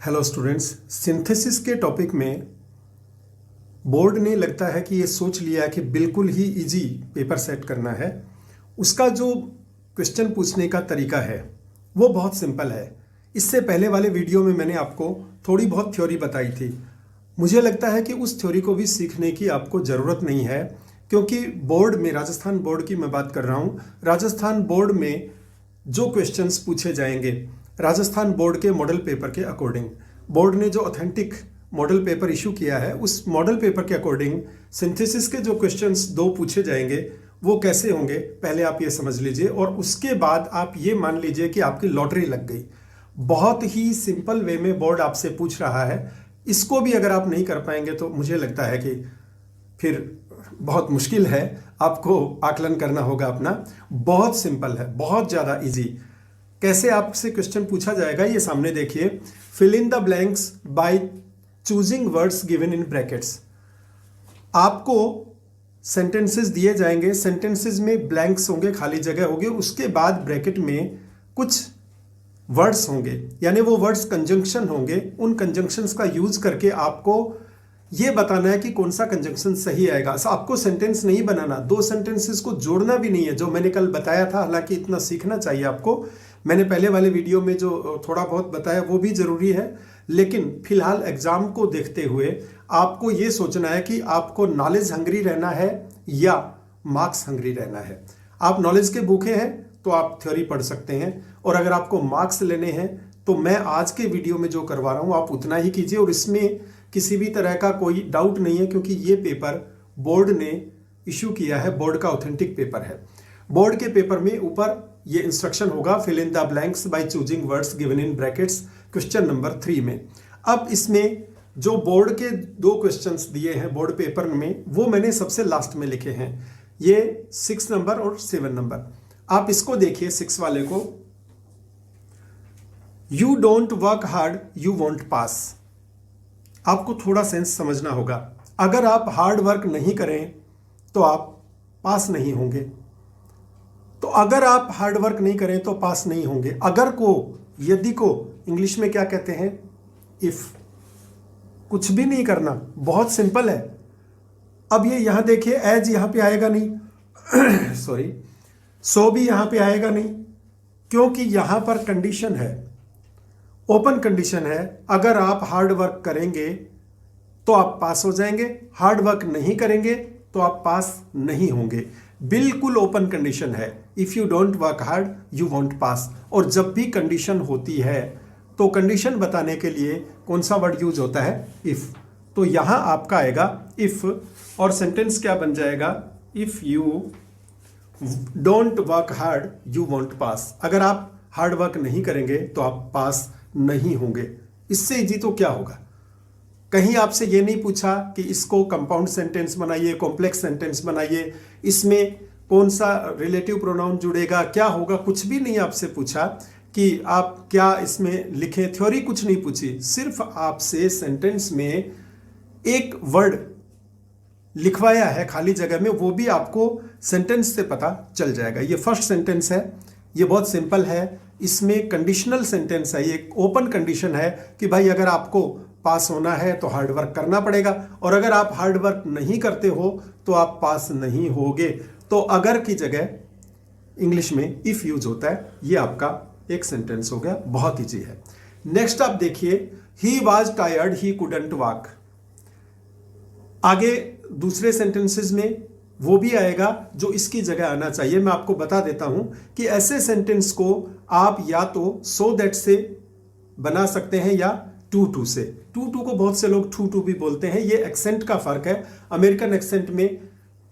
Hello students, synthesis के topic में board ने लगता है कि ये सोच लिया है कि बिल्कुल ही इजी पेपर सेट करना है। उसका जो क्वेश्चन पूछने का तरीका है वो बहुत सिंपल है। इससे पहले वाले वीडियो में मैंने आपको थोड़ी बहुत थ्योरी बताई थी। मुझे लगता है कि उस थ्योरी को भी सीखने की आपको ज़रूरत नहीं है, क्योंकि बोर्ड में, राजस्थान बोर्ड की मैं बात कर रहा हूँ, राजस्थान बोर्ड में जो क्वेश्चंस पूछे जाएंगे राजस्थान बोर्ड के मॉडल पेपर के अकॉर्डिंग, बोर्ड ने जो ऑथेंटिक मॉडल पेपर इशू किया है उस मॉडल पेपर के अकॉर्डिंग सिंथेसिस के जो क्वेश्चंस दो पूछे जाएंगे वो कैसे होंगे, पहले आप ये समझ लीजिए। और उसके बाद आप ये मान लीजिए कि आपकी लॉटरी लग गई। बहुत ही सिंपल वे में बोर्ड आपसे पूछ रहा है। इसको भी अगर आप नहीं कर पाएंगे तो मुझे लगता है कि फिर बहुत मुश्किल है, आपको आकलन करना होगा अपना। बहुत सिंपल है, बहुत ज़्यादा इजी। कैसे आपसे क्वेश्चन पूछा जाएगा ये सामने देखिए। Fill in the blanks by choosing words given in brackets. आपको सेंटेंसेस दिए जाएंगे, सेंटेंसेस में ब्लैंक्स होंगे, खाली जगह होगी, उसके बाद ब्रैकेट में कुछ वर्ड्स होंगे, यानी वो वर्ड्स कंजंक्शन होंगे। उन कंजंक्शंस का यूज करके आपको ये बताना है कि कौन सा कंजंक्शन सही आएगा। आपको सेंटेंस नहीं बनाना, दो सेंटेंसेस को जोड़ना भी नहीं है, जो मैंने कल बताया था। हालांकि इतना सीखना चाहिए आपको, मैंने पहले वाले वीडियो में जो थोड़ा बहुत बताया वो भी जरूरी है, लेकिन फिलहाल एग्जाम को देखते हुए आपको ये सोचना है कि आपको नॉलेज हंग्री रहना है या मार्क्स हंग्री रहना है। आप नॉलेज के भूखे हैं तो आप थ्योरी पढ़ सकते हैं, और अगर आपको मार्क्स लेने हैं तो मैं आज के वीडियो में जो करवा रहा हूं आप उतना ही कीजिए, और इसमें किसी भी तरह का कोई डाउट नहीं है, क्योंकि ये पेपर बोर्ड ने इशू किया है, बोर्ड का ऑथेंटिक पेपर है। बोर्ड के पेपर में ऊपर ये इंस्ट्रक्शन होगा, fill in the blanks by choosing words given in brackets, question number 3 में। अब इसमें जो बोर्ड के दो क्वेश्चंस दिए हैं बोर्ड पेपर में, वो मैंने सबसे लास्ट में लिखे हैं, ये 6 नंबर और 7 नंबर। आप इसको देखिए, 6 वाले को, you don't work hard you won't pass. आपको थोड़ा सेंस समझना होगा। अगर आप हार्ड वर्क नहीं करें तो आप पास नहीं होंगे। तो अगर आप हार्ड वर्क नहीं करें तो पास नहीं होंगे। अगर को, यदि को इंग्लिश में क्या कहते हैं? इफ। कुछ भी नहीं करना, बहुत सिंपल है। अब ये यहां देखिए, एज यहां पे आएगा नहीं सॉरी, सो भी यहां पे आएगा नहीं, क्योंकि यहां पर कंडीशन है, ओपन कंडीशन है। अगर आप हार्ड वर्क करेंगे तो आप पास हो जाएंगे, हार्ड वर्क नहीं करेंगे तो आप पास नहीं होंगे। बिल्कुल ओपन कंडीशन है। If you don't work hard you won't pass. और जब भी कंडीशन होती है तो कंडीशन बताने के लिए कौन सा वर्ड यूज होता है? इफ। तो यहां आपका आएगा इफ, और सेंटेंस क्या बन जाएगा? If you don't work hard you won't pass. अगर आप हार्ड वर्क नहीं करेंगे तो आप पास नहीं होंगे। इससे इजी तो क्या होगा? कहीं आपसे ये नहीं पूछा कि इसको कंपाउंड सेंटेंस बनाइए, कॉम्प्लेक्स सेंटेंस बनाइए, इसमें कौन सा रिलेटिव प्रोनाउन जुड़ेगा, क्या होगा, कुछ भी नहीं आपसे पूछा कि आप क्या इसमें लिखें। थ्योरी कुछ नहीं पूछी, सिर्फ आपसे सेंटेंस में एक वर्ड लिखवाया है खाली जगह में, वो भी आपको सेंटेंस से पता चल जाएगा। ये फर्स्ट सेंटेंस है, ये बहुत सिंपल है। इसमें कंडीशनल सेंटेंस है, ये ओपन कंडीशन है कि भाई अगर आपको पास होना है तो हार्ड वर्क करना पड़ेगा, और अगर आप हार्ड वर्क नहीं करते हो तो आप पास नहीं होगे। तो अगर की जगह इंग्लिश में इफ यूज होता है। ये आपका एक सेंटेंस हो गया, बहुत ईजी है। नेक्स्ट आप देखिए, he was tired he couldn't walk. आगे दूसरे सेंटेंसेस में वो भी आएगा जो इसकी जगह आना चाहिए। मैं आपको बता देता हूं कि ऐसे सेंटेंस को आप या तो सो दैट से बना सकते हैं या टू से। टू को बहुत से लोग टू भी बोलते हैं, ये एक्सेंट का फर्क है। अमेरिकन एक्सेंट में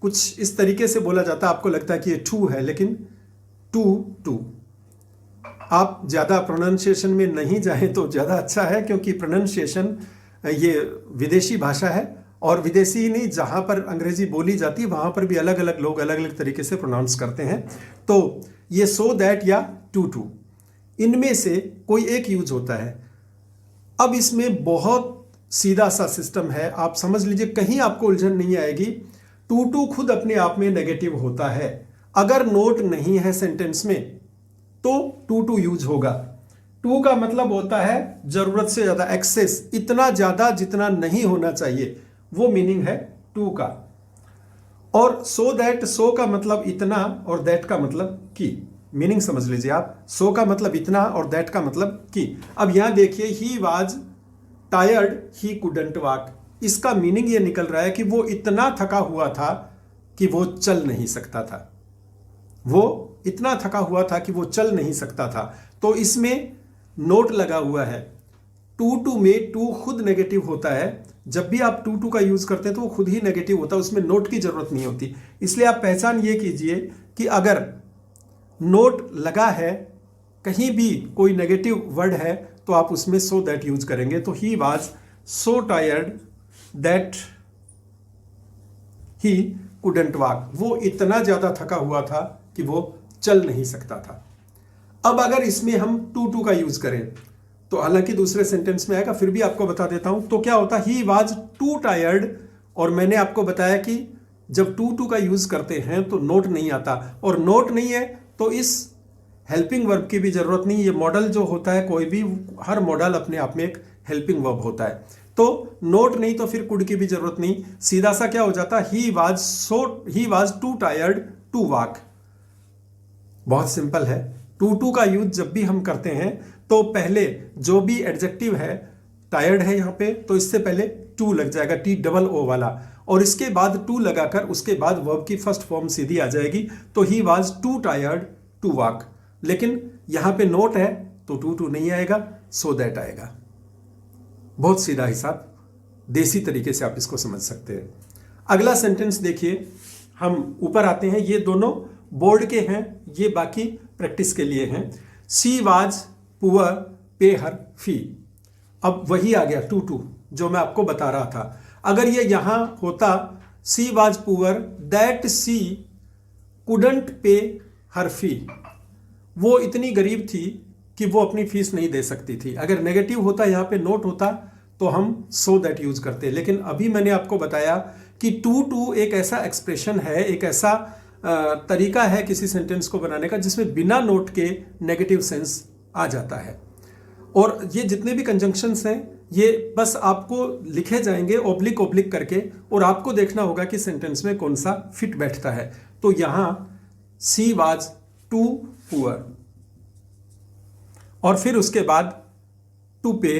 कुछ इस तरीके से बोला जाता है, आपको लगता है कि ये टू है, लेकिन टू। आप ज्यादा प्रोनाउंसिएशन में नहीं जाएं तो ज्यादा अच्छा है, क्योंकि प्रोनाउंसिएशन ये विदेशी भाषा है, और विदेशी ही नहीं, जहां पर अंग्रेजी बोली जाती है वहां पर भी अलग अलग लोग अलग अलग तरीके से प्रोनाउंस करते हैं। तो ये सो दैट या टू, इनमें से कोई एक यूज होता है। अब इसमें बहुत सीधा सा सिस्टम है, आप समझ लीजिए, कहीं आपको उलझन नहीं आएगी। टू खुद अपने आप में नेगेटिव होता है। अगर नोट नहीं है सेंटेंस में तो टू यूज होगा। टू का मतलब होता है जरूरत से ज्यादा, एक्सेस, इतना ज्यादा जितना नहीं होना चाहिए, वो मीनिंग है टू का। और सो दैट, सो का मतलब इतना और दैट का मतलब कि, मीनिंग समझ लीजिए आप। सो का मतलब इतना और दैट का मतलब कि। अब यहां देखिए, he was tired he couldn't walk, इसका मीनिंग ये निकल रहा है कि वो इतना थका हुआ था कि वो चल नहीं सकता था। वो इतना थका हुआ था कि वो चल नहीं सकता था। तो इसमें नोट लगा हुआ है। टू में टू खुद नेगेटिव होता है। जब भी आप टू का यूज करते हैं तो वो खुद ही नेगेटिव होता है, उसमें नोट की जरूरत नहीं होती। इसलिए आप पहचान ये कीजिए कि अगर नोट लगा है, कहीं भी कोई नेगेटिव वर्ड है, तो आप उसमें सो दैट यूज करेंगे। तो he was so tired that he couldn't walk, वो इतना ज्यादा थका हुआ था कि वो चल नहीं सकता था। अब अगर इसमें हम टू का यूज करें तो हालांकि दूसरे सेंटेंस में आएगा, फिर भी आपको बता देता हूं। तो क्या होता, ही वाज टू टायर्ड, और मैंने आपको बताया कि जब टू का यूज करते हैं तो नोट नहीं आता, और नोट नहीं है तो इस हेल्पिंग वर्ब की भी जरूरत नहीं। ये मॉडल जो होता है, कोई भी, हर मॉडल अपने आप में एक हेल्पिंग वर्ब होता है। तो नोट नहीं तो फिर कुड की भी जरूरत नहीं, सीधा सा क्या हो जाता, he was too tired to walk. बहुत सिंपल है। टू का यूज जब भी हम करते हैं तो पहले जो भी एडजेक्टिव है, टायर्ड है यहां पे, तो इससे पहले टू लग जाएगा, TOO वाला, और इसके बाद टू लगाकर उसके बाद वर्ब की फर्स्ट फॉर्म सीधी आ जाएगी। तो he was too tired to walk. लेकिन यहां पे नोट है तो टू नहीं आएगा, सो दैट आएगा। बहुत सीधा हिसाब, देसी तरीके से आप इसको समझ सकते हैं। अगला सेंटेंस देखिए, हम ऊपर आते हैं। ये दोनों बोर्ड के हैं, ये बाकी प्रैक्टिस के लिए हैं। सी वाज पुअर पे हर फी। अब वही आ गया टू जो मैं आपको बता रहा था। अगर ये यहां होता she was poor that she couldn't pay her फी, वो इतनी गरीब थी कि वो अपनी फीस नहीं दे सकती थी। अगर नेगेटिव होता, यहां पे नोट होता, तो हम सो दैट यूज करते। लेकिन अभी मैंने आपको बताया कि टू एक ऐसा एक्सप्रेशन है, एक ऐसा तरीका है किसी सेंटेंस को बनाने का जिसमें बिना नोट के नेगेटिव सेंस आ जाता है। और ये जितने भी कंजंक्शंस हैं, ये बस आपको लिखे जाएंगे ओब्लिक ओब्लिक करके, और आपको देखना होगा कि सेंटेंस में कौन सा फिट बैठता है। तो यहां सी वाज टू पुअर, और फिर उसके बाद टू पे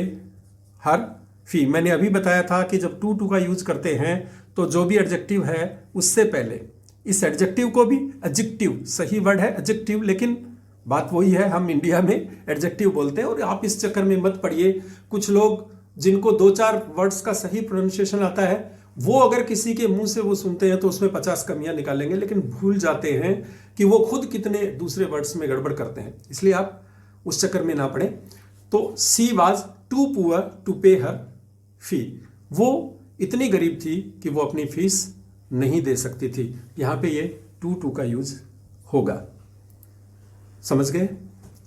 हर फी। मैंने अभी बताया था कि जब टू का यूज करते हैं तो जो भी एडजेक्टिव है उससे पहले इस एडजेक्टिव को भी, एडजेक्टिव सही वर्ड है एडजेक्टिव, लेकिन बात वही है, हम इंडिया में एडजेक्टिव बोलते हैं। और आप इस चक्कर में मत पड़िए। कुछ लोग जिनको 2-4 वर्ड्स का सही प्रोनाउंसिएशन आता है, वो अगर किसी के मुंह से वो सुनते हैं तो उसमें 50 कमियां निकालेंगे, लेकिन भूल जाते हैं कि वो खुद कितने दूसरे वर्ड्स में गड़बड़ करते हैं। इसलिए आप उस चक्कर में ना पड़े। तो she was too poor to pay her फी, वो इतनी गरीब थी कि वो अपनी फीस नहीं दे सकती थी। यहां पे ये टू का यूज होगा। समझ गए?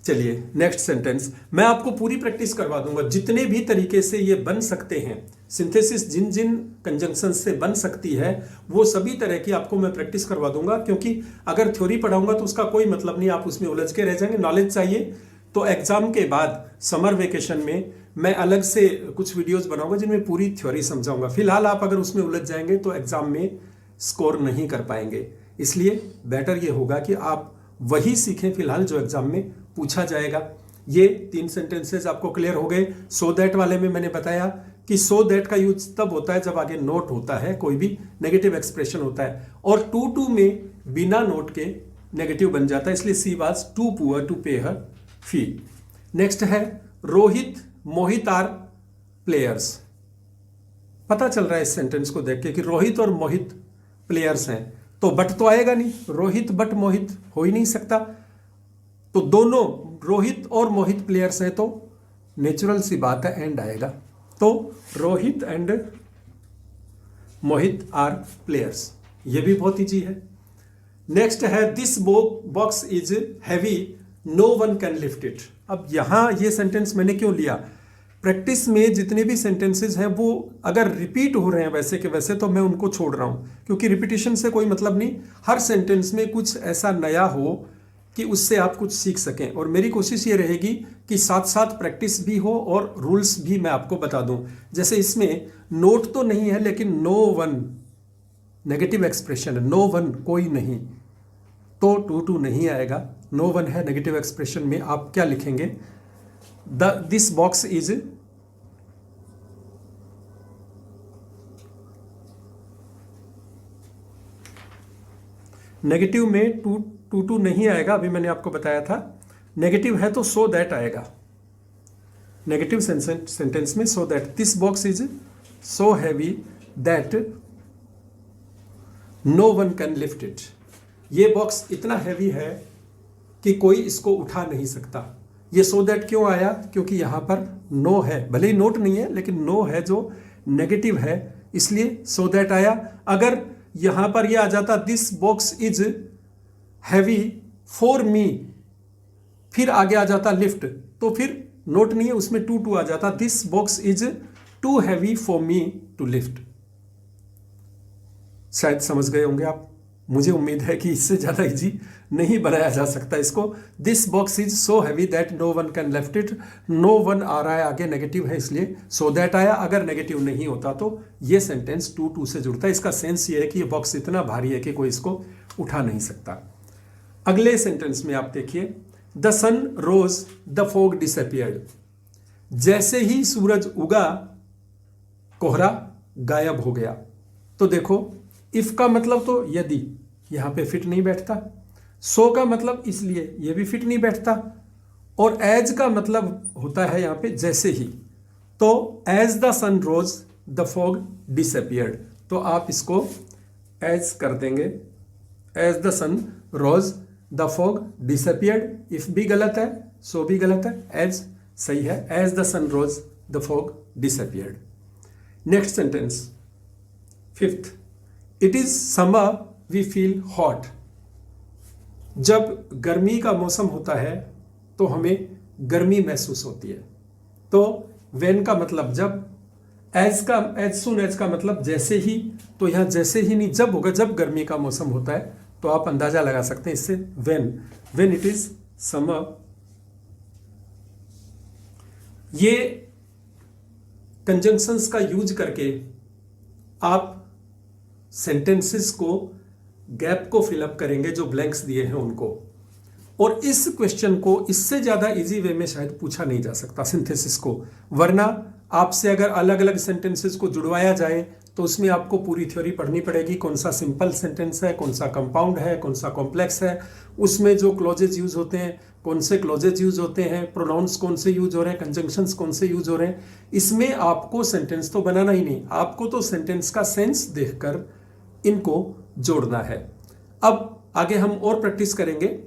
चलिए नेक्स्ट सेंटेंस मैं आपको पूरी प्रैक्टिस करवा दूंगा। जितने भी तरीके से ये बन सकते हैं, सिंथेसिस जिन जिन कंजंक्शन से बन सकती है, वो सभी तरह की आपको मैं प्रैक्टिस करवा दूंगा। क्योंकि अगर थ्योरी पढ़ाऊंगा तो उसका कोई मतलब नहीं, आप उसमें उलझ के रह जाएंगे। नॉलेज चाहिए तो एग्जाम के बाद समर वेकेशन में मैं अलग से कुछ वीडियोस बनाऊंगा जिनमें पूरी थ्योरी समझाऊंगा। फिलहाल आप अगर उसमें उलझ जाएंगे तो एग्जाम में स्कोर नहीं कर पाएंगे। इसलिए बेटर ये होगा कि आप वही सीखें फिलहाल जो एग्जाम में पूछा जाएगा। ये 3 सेंटेंसेस आपको क्लियर हो गए। सो दैट वाले में मैंने बताया कि सो दैट का यूज तब होता है जब आगे नोट होता है, कोई भी नेगेटिव एक्सप्रेशन होता है, और टू में बिना नोट के नेगेटिव बन जाता है। इसलिए she was too poor to pay her fee. Next है रोहित मोहित आर प्लेयर्स। पता चल रहा है इस सेंटेंस को देख के कि रोहित और मोहित प्लेयर्स हैं, तो बट तो आएगा नहीं, रोहित बट मोहित हो ही नहीं सकता। तो दोनों रोहित और मोहित प्लेयर्स हैं, तो नेचुरल सी बात है एंड आएगा। तो Rohit and Mohit are players, ये भी बहुत ईजी है। नेक्स्ट है this box is heavy no one can lift it. अब यहां ये सेंटेंस मैंने क्यों लिया? प्रैक्टिस में जितने भी सेंटेंसेस हैं वो अगर रिपीट हो रहे हैं वैसे के वैसे, तो मैं उनको छोड़ रहा हूं, क्योंकि रिपीटिशन से कोई मतलब नहीं। हर सेंटेंस में कुछ ऐसा नया हो कि उससे आप कुछ सीख सकें। और मेरी कोशिश ये रहेगी कि साथ साथ प्रैक्टिस भी हो और रूल्स भी मैं आपको बता दूं। जैसे इसमें नोट तो नहीं है, लेकिन नो वन नेगेटिव एक्सप्रेशन है, नो वन कोई नहीं, तो टू टू नहीं आएगा। नो वन है, नेगेटिव एक्सप्रेशन में आप क्या लिखेंगे, दिस बॉक्स इज नेगेटिव में टू टू नहीं आएगा, अभी मैंने आपको बताया था। नेगेटिव है तो सो दैट आएगा, नेगेटिव सेंटेंस में so that. This box is so heavy that no one can lift it. ये बॉक्स इतना हैवी है कि कोई इसको उठा नहीं सकता। ये सो दैट क्यों आया, क्योंकि यहां पर नो है, भले ही नोट नहीं है लेकिन नो है जो नेगेटिव है, इसलिए सो दैट आया। अगर यहां पर यह आ जाता this box is heavy for मी, फिर आगे आ जाता लिफ्ट, तो फिर नोट नहीं है, उसमें टू टू आ जाता, this box is too heavy for me to lift. शायद समझ गए होंगे आप। मुझे उम्मीद है कि इससे ज्यादा इजी नहीं बनाया जा सकता इसको। This box is so heavy that no one can lift it. No one आ रहा है आगे, नेगेटिव है इसलिए सो दैट आया। अगर नेगेटिव नहीं होता तो ये सेंटेंस टू टू से जुड़ता है। इसका सेंस ये है कि ये बॉक्स इतना भारी है कि कोई इसको उठा नहीं सकता। अगले सेंटेंस में आप देखिए, the sun rose the fog disappeared. जैसे ही सूरज उगा कोहरा गायब हो गया। तो देखो, इफ का मतलब तो यदि, यहां पे फिट नहीं बैठता। सो का मतलब इसलिए, ये भी फिट नहीं बैठता। और एज का मतलब होता है यहां पे जैसे ही। तो as the sun rose the fog disappeared, तो आप इसको एज कर देंगे, as the sun rose the fog disappeared. If भी गलत है, सो भी गलत है, एज सही है। As the sun rose the fog disappeared. Next sentence, fifth, it is summer we feel hot. जब गर्मी का मौसम होता है तो हमें गर्मी महसूस होती है। तो व्हेन का मतलब जब, एज का, एज सुन एज का मतलब जैसे ही, तो यहां जैसे ही नहीं, जब होगा, जब गर्मी का मौसम होता है। तो आप अंदाजा लगा सकते हैं इससे, व्हेन इट इज समर। ये कंजंक्शंस का यूज करके आप सेंटेंसेस को, गैप को फिलअप करेंगे, जो ब्लैंक्स दिए हैं उनको। और इस क्वेश्चन को इससे ज्यादा इजी वे में शायद पूछा नहीं जा सकता, सिंथेसिस को। वरना आपसे अगर अलग अलग सेंटेंसेस को जुड़वाया जाए तो उसमें आपको पूरी थ्योरी पढ़नी पड़ेगी, कौन सा सिंपल सेंटेंस है, कौन सा कंपाउंड है, कौन सा कॉम्प्लेक्स है, उसमें जो क्लॉजेज यूज होते हैं, कौन से क्लॉजेज यूज होते हैं, प्रोनाउंस कौन से यूज हो रहे हैं, कंजंक्शंस कौन से यूज हो रहे हैं। इसमें आपको सेंटेंस तो बनाना ही नहीं, आपको तो सेंटेंस का सेंस देखकर इनको जोड़ना है। अब आगे हम और प्रैक्टिस करेंगे।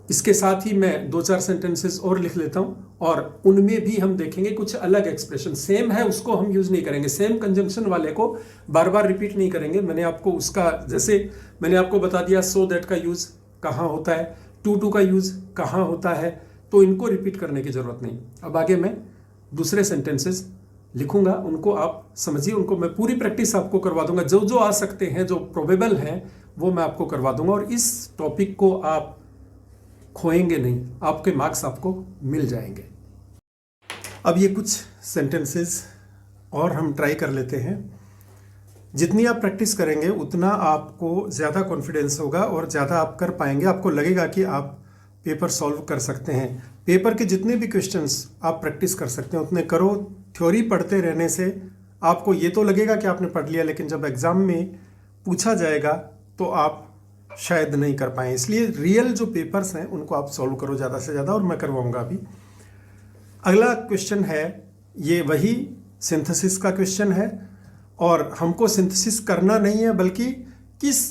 इसके साथ ही मैं 2-4 सेंटेंसेस और लिख लेता हूं और उनमें भी हम देखेंगे कुछ अलग एक्सप्रेशन। सेम है उसको हम यूज नहीं करेंगे, सेम कंजंक्शन वाले को बार बार रिपीट नहीं करेंगे। मैंने आपको उसका, जैसे मैंने आपको बता दिया सो दैट का यूज कहां होता है, टू टू का यूज कहां होता है, तो इनको रिपीट करने की जरूरत नहीं। अब आगे मैं दूसरे सेंटेंसेस लिखूंगा, उनको आप समझिए, उनको मैं पूरी प्रैक्टिस आपको करवा दूंगा। जो जो आ सकते हैं, जो प्रोबेबल हैं, वो मैं आपको करवा दूंगा। और इस टॉपिक को आप खोएंगे नहीं, आपके मार्क्स आपको मिल जाएंगे। अब ये कुछ सेंटेंसेस और हम ट्राई कर लेते हैं। जितनी आप प्रैक्टिस करेंगे उतना आपको ज़्यादा कॉन्फिडेंस होगा और ज़्यादा आप कर पाएंगे। आपको लगेगा कि आप पेपर सॉल्व कर सकते हैं। पेपर के जितने भी क्वेश्चंस आप प्रैक्टिस कर सकते हैं उतने करो। थ्योरी पढ़ते रहने से आपको ये तो लगेगा कि आपने पढ़ लिया, लेकिन जब एग्ज़ाम में पूछा जाएगा तो आप शायद नहीं कर पाए। इसलिए रियल जो पेपर्स हैं उनको आप सॉल्व करो ज़्यादा से ज़्यादा, और मैं करवाऊंगा अभी। अगला क्वेश्चन है, ये वही सिंथेसिस का क्वेश्चन है, और हमको सिंथेसिस करना नहीं है, बल्कि किस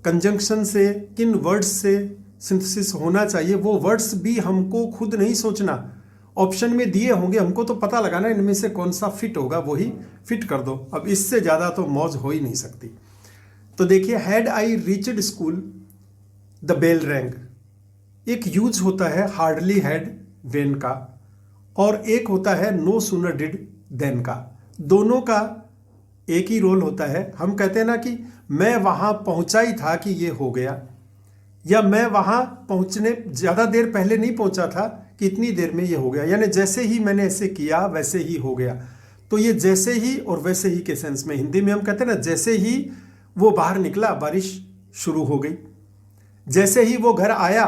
कंजंक्शन से, किन वर्ड्स से सिंथेसिस होना चाहिए, वो वर्ड्स भी हमको खुद नहीं सोचना। ऑप्शन में दिए होंगे, हमको तो पता लगाना इनमें से कौन सा फिट होगा, वही फिट कर दो। अब इससे ज़्यादा तो मौज हो ही नहीं सकती। तो देखिए, had I reached school the bell rang. एक यूज होता है हार्डली हैड व्हेन का, और एक होता है नो सूनर डिड देन का। दोनों का एक ही रोल होता है। हम कहते हैं ना कि मैं वहां पहुंचा ही था कि ये हो गया, या मैं वहां पहुंचने ज़्यादा देर पहले नहीं पहुंचा था कि इतनी देर में ये हो गया, यानी जैसे ही मैंने ऐसे किया वैसे ही हो गया। तो ये जैसे ही और वैसे ही के सेंस में, हिंदी में हम कहते हैं ना, जैसे ही वो बाहर निकला बारिश शुरू हो गई, जैसे ही वो घर आया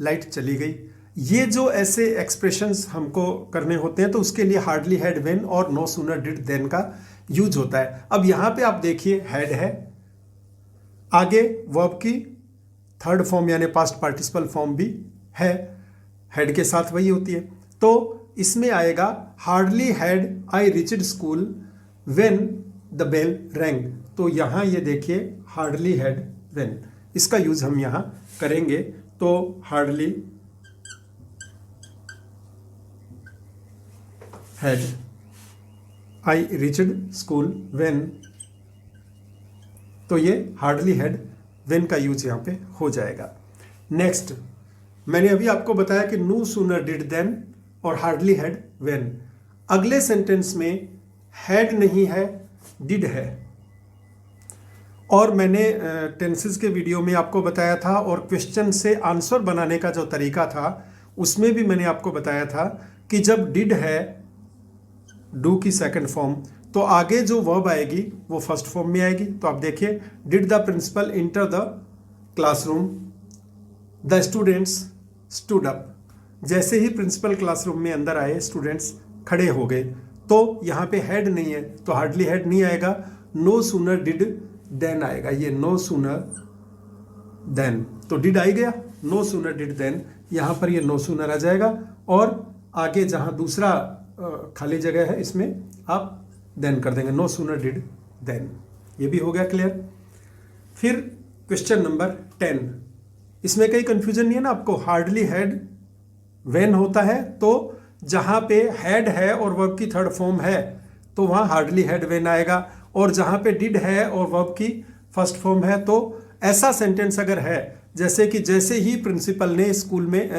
लाइट चली गई। ये जो ऐसे एक्सप्रेशंस हमको करने होते हैं तो उसके लिए हार्डली हैड व्हेन और नो सूनर डिड देन का यूज होता है। अब यहां पे आप देखिए हैड है, आगे वर्ब की थर्ड फॉर्म यानी पास्ट पार्टिसिपल फॉर्म भी है, हैड के साथ वही होती है। तो इसमें आएगा hardly had I reached school when the bell rang. तो यहां ये देखिए हार्डली हैड व्हेन, इसका यूज हम यहां करेंगे। तो hardly had I reached school when, तो ये हार्डली हैड व्हेन का यूज यहां पे हो जाएगा। नेक्स्ट, मैंने अभी आपको बताया कि नो सूनर डिड देन और हार्डली हैड व्हेन। अगले सेंटेंस में हैड नहीं है, डिड है। और मैंने टेंसेस के वीडियो में आपको बताया था और क्वेश्चन से आंसर बनाने का जो तरीका था उसमें भी मैंने आपको बताया था कि जब डिड है डू की सेकंड फॉर्म, तो आगे जो वर्ब आएगी वो फर्स्ट फॉर्म में आएगी। तो आप देखिए, did the principal enter the classroom, the students stood up. जैसे ही प्रिंसिपल क्लासरूम में अंदर आए स्टूडेंट्स खड़े हो गए। तो यहाँ पे हैड नहीं है तो हार्डली हैड नहीं आएगा, नो सूनर डिड देन आएगा। ये नो सूनर देन, तो डिड आ गया, नो सूनर डिड देन, यहाँ पर ये नो सूनर आ जाएगा। और आगे जहाँ दूसरा खाली जगह है इसमें आप देन कर देंगे, नो सूनर डिड देन। ये भी हो गया क्लियर। फिर क्वेश्चन नंबर 10, इसमें कहीं कंफ्यूजन नहीं है ना आपको। हार्डली हैड व्हेन होता है तो जहां पे हैड है और वर्ब की थर्ड फॉर्म है तो वहां हार्डली हैड व्हेन आएगा, और जहां पे डिड है और वर्ब की फर्स्ट फॉर्म है तो ऐसा सेंटेंस अगर है जैसे कि जैसे ही प्रिंसिपल ने स्कूल में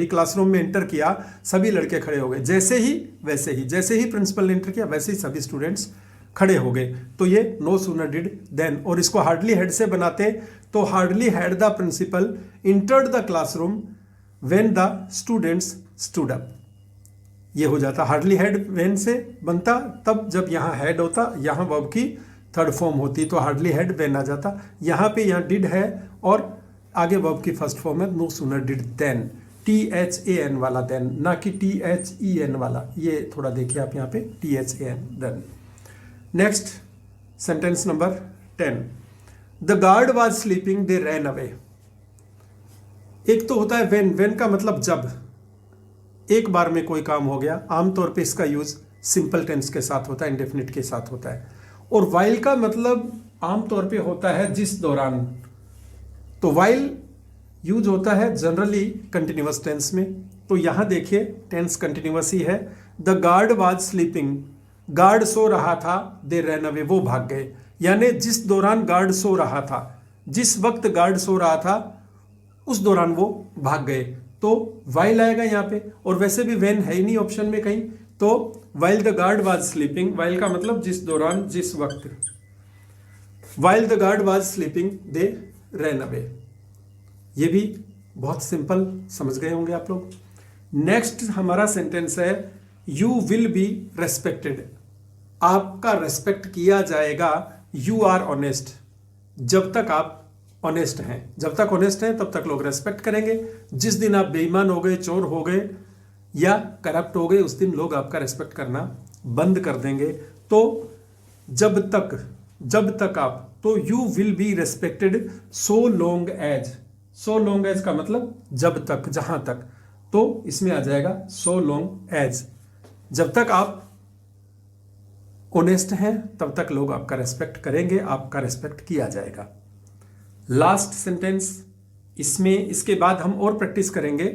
क्लासरूम में एंटर किया सभी लड़के खड़े हो गए, जैसे ही वैसे ही, जैसे ही प्रिंसिपल ने एंटर किया वैसे ही सभी स्टूडेंट्स खड़े हो गए। तो ये नो सूनर डिड देन। और इसको हार्डली हैड से बनाते तो hardly had the principal entered the classroom when the students stood up. ये हो जाता हार्डली हैड व्हेन से बनता तब जब यहाँ हैड होता, यहाँ वर्ब की थर्ड फॉर्म होती तो हार्डली हैड व्हेन आ जाता। यहाँ पे यहाँ डिड है और आगे वर्ब की फर्स्ट फॉर्म है no sooner did than, THAN वाला देन, ना कि THEN वाला। ये थोड़ा देखिए आप यहाँ पे THAN than. Next sentence number 10, the guard was sleeping they ran away. एक तो होता है व्हेन, व्हेन का मतलब जब एक बार में कोई काम हो गया, आमतौर पे इसका यूज सिंपल टेंस के साथ होता है, इंडेफिनिट के साथ होता है। और वाइल का मतलब आमतौर पे होता है जिस दौरान, तो वाइल यूज होता है जनरली कंटिन्यूअस टेंस में। तो यहां देखिए टेंस कंटिन्यूअस ही है। The guard was sleeping, guard सो रहा था, दे रैन अवे, वो भाग गए। यानी जिस दौरान गार्ड सो रहा था, जिस वक्त गार्ड सो रहा था उस दौरान वो भाग गए, तो वाइल आएगा यहाँ पे। और वैसे भी व्हेन है ही नहीं ऑप्शन में कहीं, तो while the guard was sleeping, while का मतलब जिस दौरान, जिस वक्त, while the guard was sleeping they ran away. ये भी बहुत सिंपल समझ गए होंगे आप लोग। नेक्स्ट हमारा सेंटेंस है यू विल बी रेस्पेक्टेड, आपका रेस्पेक्ट किया जाएगा। यू आर ऑनेस्ट, जब तक आप ऑनेस्ट हैं, जब तक ऑनेस्ट हैं तब तक लोग रेस्पेक्ट करेंगे। जिस दिन आप बेईमान हो गए, चोर हो गए या करप्ट हो गए, उस दिन लोग आपका रेस्पेक्ट करना बंद कर देंगे। तो जब तक आप, तो you will be respected so long as, so long as का मतलब जब तक, जहां तक, तो इसमें आ जाएगा सो लॉन्ग एज। जब तक आप ऑनेस्ट हैं तब तक लोग आपका रेस्पेक्ट करेंगे, आपका रेस्पेक्ट किया जाएगा। लास्ट सेंटेंस, इसमें इसके बाद हम और प्रैक्टिस करेंगे।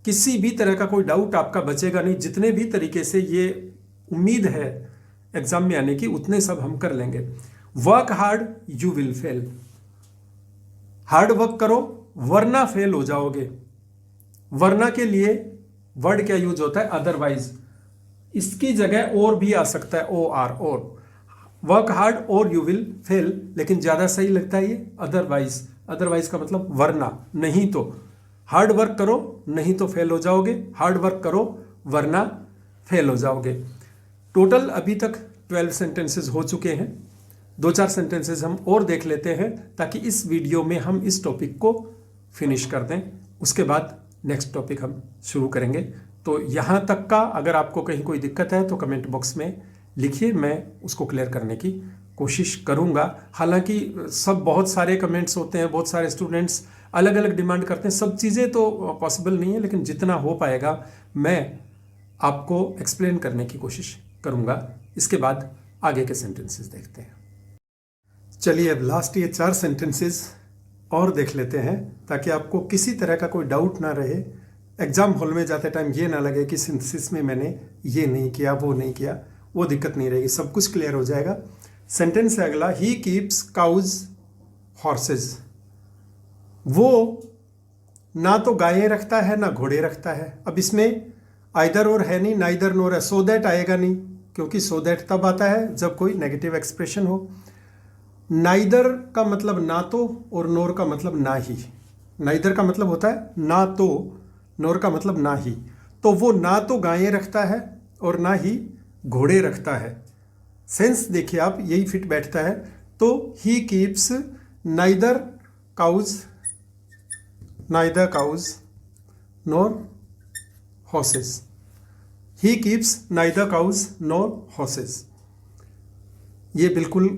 किसी भी तरह का कोई डाउट आपका बचेगा नहीं, जितने भी तरीके से ये उम्मीद है एग्जाम में आने की उतने सब हम कर लेंगे। Work hard you will fail, hard work करो वरना फेल हो जाओगे। वरना के लिए वर्ड क्या यूज होता है, अदरवाइज। इसकी जगह और भी आ सकता है, OR, और। वर्क हार्ड और यू विल फेल, लेकिन ज्यादा सही लगता है ये अदरवाइज, अदरवाइज का मतलब वरना, नहीं तो। हार्ड वर्क करो नहीं तो फेल हो जाओगे, हार्ड वर्क करो वरना फेल हो जाओगे। टोटल अभी तक 12 सेंटेंसेस हो चुके हैं। 2-4 सेंटेंसेस हम और देख लेते हैं ताकि इस वीडियो में हम इस टॉपिक को फिनिश कर दें। उसके बाद नेक्स्ट टॉपिक हम शुरू करेंगे। तो यहाँ तक का अगर आपको कहीं कोई दिक्कत है तो कमेंट बॉक्स में लिखिए, मैं उसको क्लियर करने की कोशिश करूँगा। हालांकि सब बहुत सारे कमेंट्स होते हैं, बहुत सारे स्टूडेंट्स अलग अलग डिमांड करते हैं, सब चीज़ें तो पॉसिबल नहीं है, लेकिन जितना हो पाएगा मैं आपको एक्सप्लेन करने की कोशिश करूँगा। इसके बाद आगे के सेंटेंसेस देखते हैं। चलिए अब लास्ट ये 4 सेंटेंसेस और देख लेते हैं ताकि आपको किसी तरह का कोई डाउट ना रहे। एग्जाम हॉल में जाते टाइम ये ना लगे कि सिंथेसिस में मैंने ये नहीं किया, वो नहीं किया, वो दिक्कत नहीं रहेगी, सब कुछ क्लियर हो जाएगा। सेंटेंस है अगला, ही कीप्स काउज हॉर्सेज। वो ना तो गायें रखता है ना घोड़े रखता है। अब इसमें आइदर और है नहीं, नाइदर नोर है, सो दैट आएगा नहीं, क्योंकि सो दैट तब आता है जब कोई नेगेटिव एक्सप्रेशन हो। नाइदर का मतलब ना तो और नोर का मतलब ना ही। नाइदर का मतलब होता है ना तो, नोर का मतलब ना ही। तो वो ना तो गायें रखता है और ना ही घोड़े रखता है। सेंस देखिए आप, यही फिट बैठता है। तो he keeps neither cows nor horses. He keeps neither cows nor horses. ये बिल्कुल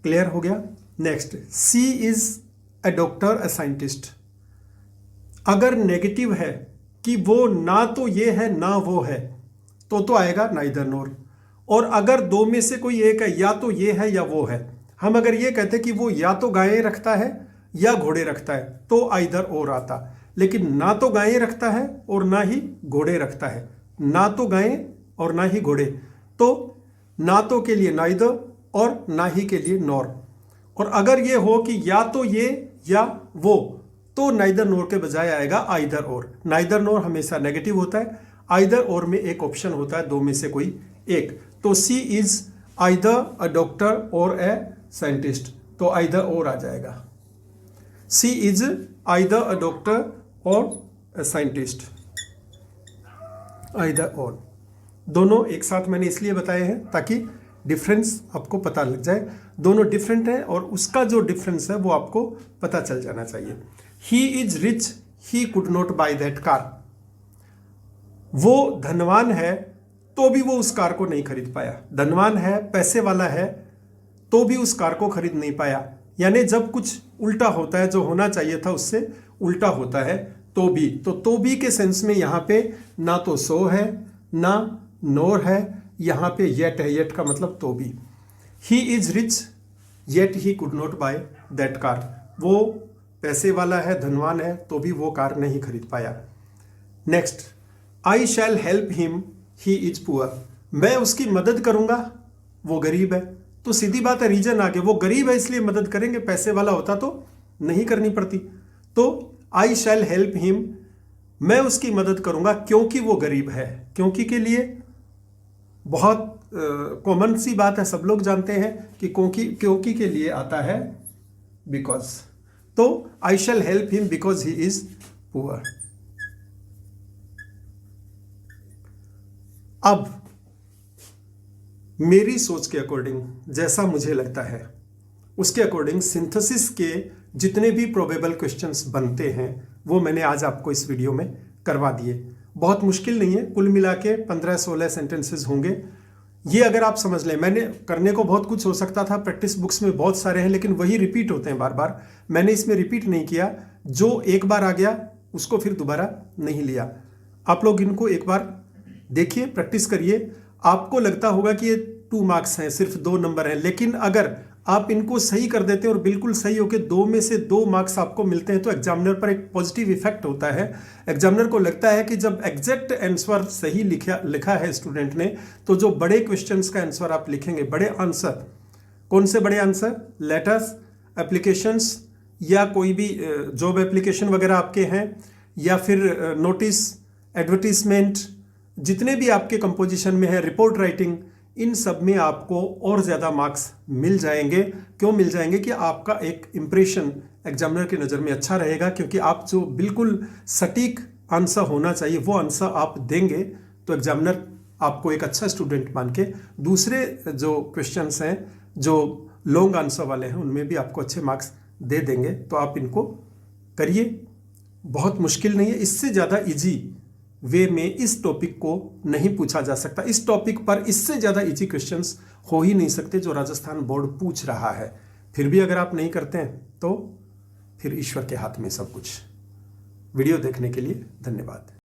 क्लियर हो गया। Next, she is a doctor a scientist. अगर नेगेटिव है कि वो ना तो ये है ना वो है तो आएगा नाइदर नोर। और अगर दो में से कोई एक है, या तो ये है या वो है, हम अगर ये कहते कि वो या तो गायें रखता है या घोड़े रखता है तो आइदर और आता। लेकिन ना तो गायें रखता है और ना ही घोड़े रखता है, ना तो गायें और ना ही घोड़े, तो ना तो के लिए नाइदर और ना ही के लिए नॉर। और अगर ये हो कि या तो ये या वो, तो नाइदर नोर के बजाय आएगा आइदर और। नाइदर नोर हमेशा नेगेटिव होता है, आइदर और में एक ऑप्शन होता है, दो में से कोई एक। तो सी इज आइदर अ डॉक्टर और ए साइंटिस्ट, तो आइदर और आ जाएगा। सी इज आइदर अ डॉक्टर और ए साइंटिस्ट, आइदर और। दोनों एक साथ मैंने इसलिए बताए हैं ताकि डिफरेंस आपको पता लग जाए। दोनों डिफरेंट हैं और उसका जो डिफरेंस है वो आपको पता चल जाना चाहिए। He is rich, he could not by that car. वो धनवान है तो भी वो उस कार को नहीं खरीद पाया। धनवान है, पैसे वाला है, तो भी उस कार को खरीद नहीं पाया। यानी जब कुछ उल्टा होता है, जो होना चाहिए था उससे उल्टा होता है, तो भी। तो भी के सेंस में यहाँ पे ना तो सो है ना नोर है, यहाँ पे येट है। येट का मतलब तो भी। He is rich yet he could not by that car. वो पैसे वाला है, धनवान है, तो भी वो कार नहीं खरीद पाया। Next, I shall help him he is poor. मैं उसकी मदद करूंगा, वो गरीब है। तो सीधी बात है, रीजन आगे, वो गरीब है इसलिए मदद करेंगे, पैसे वाला होता तो नहीं करनी पड़ती। तो आई शैल हेल्प हिम, मैं उसकी मदद करूंगा क्योंकि वो गरीब है। क्योंकि के लिए बहुत कॉमन सी बात है, सब लोग जानते हैं कि क्योंकि के लिए आता है बिकॉज। तो I shall help him because he is poor. अब मेरी सोच के अकॉर्डिंग, जैसा मुझे लगता है उसके अकॉर्डिंग, सिंथेसिस के जितने भी प्रोबेबल क्वेश्चंस बनते हैं वो मैंने आज आपको इस वीडियो में करवा दिए। बहुत मुश्किल नहीं है, कुल मिला के 15-16 सेंटेंसेस होंगे। ये अगर आप समझ लें, मैंने करने को बहुत कुछ हो सकता था, प्रैक्टिस बुक्स में बहुत सारे हैं, लेकिन वही रिपीट होते हैं बार बार। मैंने इसमें रिपीट नहीं किया, जो एक बार आ गया उसको फिर दोबारा नहीं लिया। आप लोग इनको एक बार देखिए, प्रैक्टिस करिए। आपको लगता होगा कि ये 2 मार्क्स हैं, सिर्फ 2 नंबर हैं, लेकिन अगर आप इनको सही कर देते हैं और बिल्कुल सही होके 2 में से 2 मार्क्स आपको मिलते हैं तो एग्जामिनर पर एक पॉजिटिव इफेक्ट होता है। एग्जामिनर को लगता है कि जब एग्जैक्ट आंसर सही लिखा है स्टूडेंट ने, तो जो बड़े क्वेश्चंस का आंसर आप लिखेंगे, बड़े आंसर, कौन से बड़े आंसर, लेटर्स, एप्लीकेशंस, या कोई भी जॉब एप्लीकेशन वगैरह आपके हैं, या फिर नोटिस, एडवर्टीजमेंट, जितने भी आपके कंपोजिशन में है, रिपोर्ट राइटिंग, इन सब में आपको और ज़्यादा मार्क्स मिल जाएंगे। क्यों मिल जाएंगे कि आपका एक इम्प्रेशन एग्जामिनर की नज़र में अच्छा रहेगा, क्योंकि आप जो बिल्कुल सटीक आंसर होना चाहिए वो आंसर आप देंगे तो एग्जामिनर आपको एक अच्छा स्टूडेंट मान के दूसरे जो क्वेश्चंस हैं जो लॉन्ग आंसर वाले हैं उनमें भी आपको अच्छे मार्क्स दे देंगे। तो आप इनको करिए, बहुत मुश्किल नहीं है। इससे ज़्यादा इजी वे में इस टॉपिक को नहीं पूछा जा सकता। इस टॉपिक पर इससे ज़्यादा इजी क्वेश्चंस हो ही नहीं सकते जो राजस्थान बोर्ड पूछ रहा है। फिर भी अगर आप नहीं करते हैं तो फिर ईश्वर के हाथ में सब कुछ। वीडियो देखने के लिए धन्यवाद।